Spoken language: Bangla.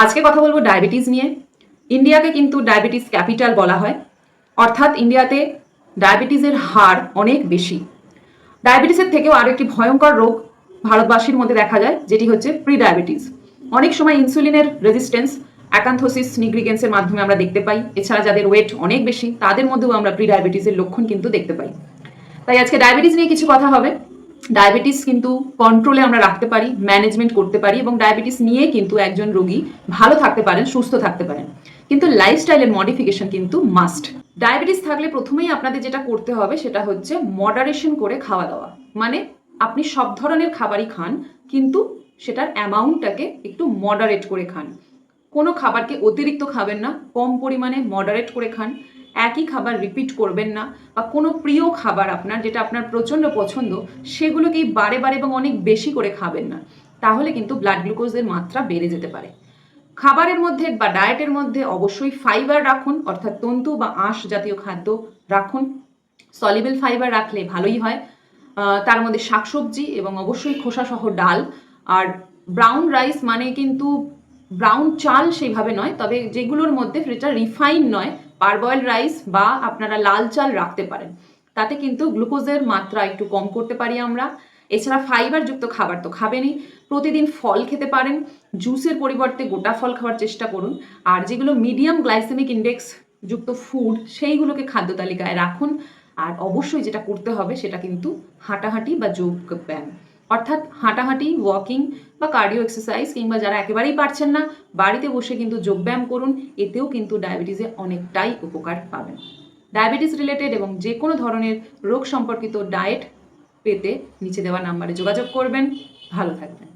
আজকে কথা বলবো ডায়াবেটিস নিয়ে। ইন্ডিয়াকে কিন্তু ডায়াবেটিস ক্যাপিটাল বলা হয়, অর্থাৎ ইন্ডিয়াতে ডায়াবেটিসের হার অনেক বেশি। ডায়াবেটিসের থেকেও আরও একটি ভয়ঙ্কর রোগ ভারতবাসীর মধ্যে দেখা যায়, যেটি হচ্ছে প্রি ডায়াবেটিস। অনেক সময় ইনসুলিনের রেজিস্ট্যান্স, অ্যাকান্থোসিস নিগ্রিগেন্সের মাধ্যমে আমরা দেখতে পাই। এছাড়া যাদের ওয়েট অনেক বেশি তাদের মধ্যেও আমরা প্রি ডায়াবেটিসের লক্ষণ কিন্তু দেখতে পাই। তাই আজকে ডায়াবেটিস নিয়ে কিছু কথা হবে। ডায়াবেটিস কিন্তু কন্ট্রোলে আমরা রাখতে পারি, ম্যানেজমেন্ট করতে পারি, এবং ডায়াবেটিস নিয়ে কিন্তু একজন রোগী ভালো থাকতে পারেন, সুস্থ থাকতে পারেন। কিন্তু লাইফস্টাইলের মডিফিকেশন কিন্তু মাস্ট। ডায়াবেটিস থাকলে প্রথমেই আপনাদের যেটা করতে হবে সেটা হচ্ছে মডারেশন করে খাওয়া দাওয়া। মানে আপনি সব ধরনের খাবারই খান, কিন্তু সেটার অ্যামাউন্টটাকে একটু মডারেট করে খান। কোনো খাবারকে অতিরিক্ত খাবেন না, কম পরিমাণে মডারেট করে খান। একই খাবার রিপিট করবেন না, বা কোনো প্রিয় খাবার আপনার যেটা আপনার প্রচণ্ড পছন্দ সেগুলোকেই বারে বারে এবং অনেক বেশি করে খাবেন না, তাহলে কিন্তু ব্লাড গ্লুকোজের মাত্রা বেড়ে যেতে পারে। খাবারের মধ্যে বা ডায়েটের মধ্যে অবশ্যই ফাইবার রাখুন, অর্থাৎ তন্তু বা আঁশ জাতীয় খাদ্য রাখুন। সলিবল ফাইবার রাখলে ভালোই হয়। তার মধ্যে শাকসবজি এবং অবশ্যই খোসাসহ ডাল। আর ব্রাউন রাইস মানে কিন্তু ব্রাউন চাল সেইভাবে নয়, তবে যেগুলোর মধ্যে সেটা রিফাইন নয়, পারবয়েল রাইস বা আপনারা লাল চাল রাখতে পারেন। তাতে কিন্তু গ্লুকোজের মাত্রা একটু কম করতে পারি আমরা। এছাড়া ফাইবারযুক্ত খাবার তো খাবেনই। প্রতিদিন ফল খেতে পারেন, জুসের পরিবর্তে গোটা ফল খাওয়ার চেষ্টা করুন। আর যেগুলো মিডিয়াম গ্লাইসেমিক ইন্ডেক্স যুক্ত ফুড সেইগুলোকে খাদ্য তালিকায় রাখুন। আর অবশ্যই যেটা করতে হবে সেটা কিন্তু হাঁটাহাঁটি বা যোগ ব্যায়াম, অর্থাৎ হাঁটাহাঁটি, ওয়াকিং বা কার্ডিও এক্সারসাইজ, কিংবা যারা একেবারেই পারছেন না বাড়িতে বসে কিন্তু যোগব্যায়াম করুন। এতেও কিন্তু ডায়াবেটিসে অনেকটাই উপকার পাবেন। ডায়াবেটিস রিলেটেড এবং যে কোনো ধরনের রোগ সম্পর্কিত ডায়েট পেতে নিচে দেওয়া নাম্বারে যোগাযোগ করবেন। ভালো থাকবেন।